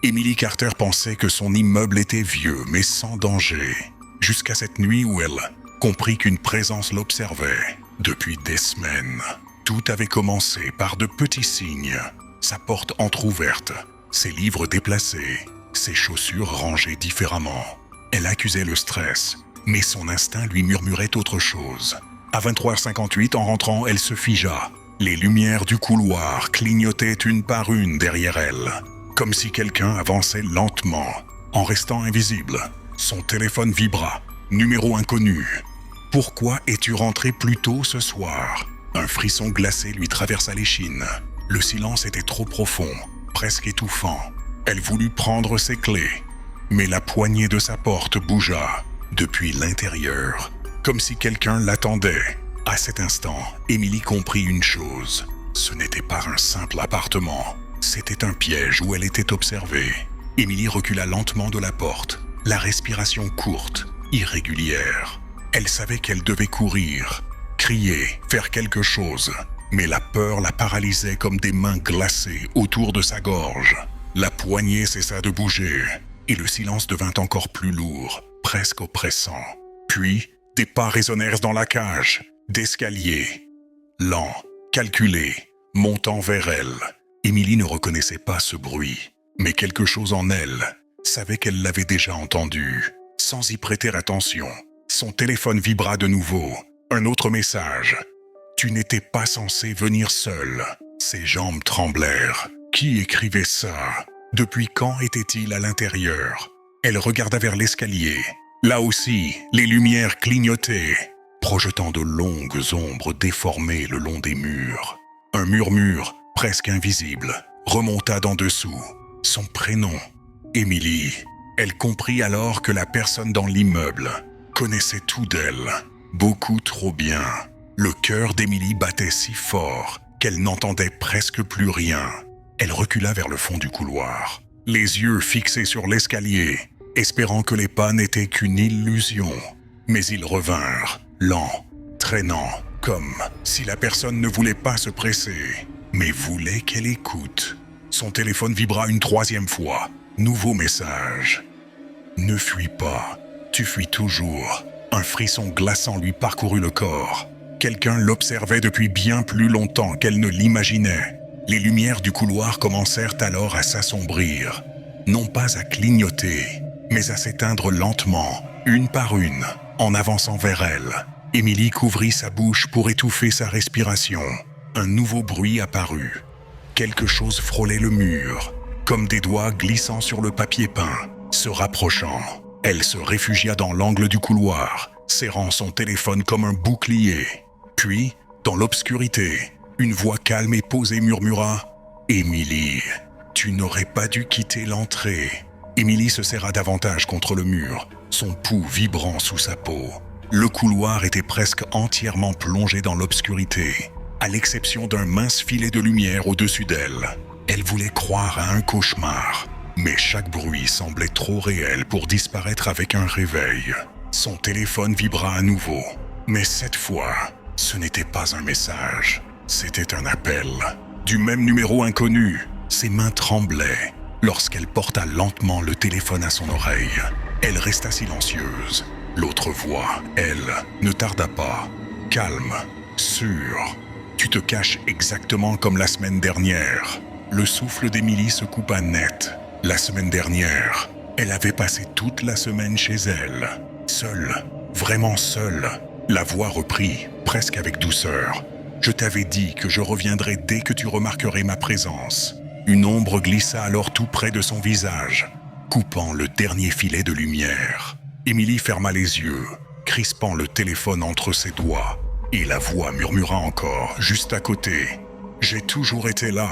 Emily Carter pensait que son immeuble était vieux, mais sans danger. Jusqu'à cette nuit où elle comprit qu'une présence l'observait. Depuis des semaines, tout avait commencé par de petits signes. Sa porte entr'ouverte, ses livres déplacés, ses chaussures rangées différemment. Elle accusait le stress, mais son instinct lui murmurait autre chose. À 23h58, en rentrant, elle se figea. Les lumières du couloir clignotaient une par une derrière elle, comme si quelqu'un avançait lentement, en restant invisible. Son téléphone vibra. Numéro inconnu. « Pourquoi es-tu rentré plus tôt ce soir ?» Un frisson glacé lui traversa l'échine. Le silence était trop profond, presque étouffant. Elle voulut prendre ses clés, mais la poignée de sa porte bougea depuis l'intérieur, comme si quelqu'un l'attendait. À cet instant, Emily comprit une chose. Ce n'était pas un simple appartement. C'était un piège où elle était observée. Emily recula lentement de la porte, la respiration courte, irrégulière. Elle savait qu'elle devait courir, crier, faire quelque chose, mais la peur la paralysait comme des mains glacées autour de sa gorge. La poignée cessa de bouger, et le silence devint encore plus lourd, presque oppressant. Puis, des pas résonnèrent dans la cage, d'escalier. Lents, calculés, montant vers elle. Emily ne reconnaissait pas ce bruit, mais quelque chose en elle savait qu'elle l'avait déjà entendu. Sans y prêter attention, son téléphone vibra de nouveau. Un autre message. « Tu n'étais pas censé venir seul. » Ses jambes tremblèrent. Qui écrivait ça? Depuis quand était-il à l'intérieur? Elle regarda vers l'escalier. Là aussi, les lumières clignotaient, projetant de longues ombres déformées le long des murs. Un murmure, presque invisible, remonta d'en dessous. Son prénom, Emily. Elle comprit alors que la personne dans l'immeuble connaissait tout d'elle, beaucoup trop bien. Le cœur d'Emily battait si fort qu'elle n'entendait presque plus rien. Elle recula vers le fond du couloir, les yeux fixés sur l'escalier, espérant que les pas n'étaient qu'une illusion. Mais ils revinrent, lents, traînants, comme si la personne ne voulait pas se presser, mais voulait qu'elle écoute. Son téléphone vibra une troisième fois. Nouveau message. « Ne fuis pas, tu fuis toujours. » Un frisson glaçant lui parcourut le corps. Quelqu'un l'observait depuis bien plus longtemps qu'elle ne l'imaginait. Les lumières du couloir commencèrent alors à s'assombrir. Non pas à clignoter, mais à s'éteindre lentement, une par une, en avançant vers elle. Emily couvrit sa bouche pour étouffer sa respiration. Un nouveau bruit apparut. Quelque chose frôlait le mur, comme des doigts glissant sur le papier peint. Se rapprochant, elle se réfugia dans l'angle du couloir, serrant son téléphone comme un bouclier. Puis, dans l'obscurité, une voix calme et posée murmura « Emily, tu n'aurais pas dû quitter l'entrée. » Emily se serra davantage contre le mur, son pouls vibrant sous sa peau. Le couloir était presque entièrement plongé dans l'obscurité, à l'exception d'un mince filet de lumière au-dessus d'elle. Elle voulait croire à un cauchemar, mais chaque bruit semblait trop réel pour disparaître avec un réveil. Son téléphone vibra à nouveau, mais cette fois, ce n'était pas un message, c'était un appel. Du même numéro inconnu, ses mains tremblaient lorsqu'elle porta lentement le téléphone à son oreille. Elle resta silencieuse. L'autre voix, elle, ne tarda pas. Calme, sûre. Tu te caches exactement comme la semaine dernière. Le souffle d'Emily se coupa net. La semaine dernière, elle avait passé toute la semaine chez elle. Seule, vraiment seule. La voix reprit, presque avec douceur. Je t'avais dit que je reviendrais dès que tu remarquerais ma présence. Une ombre glissa alors tout près de son visage, coupant le dernier filet de lumière. Emily ferma les yeux, crispant le téléphone entre ses doigts. Et la voix murmura encore, juste à côté. « J'ai toujours été là.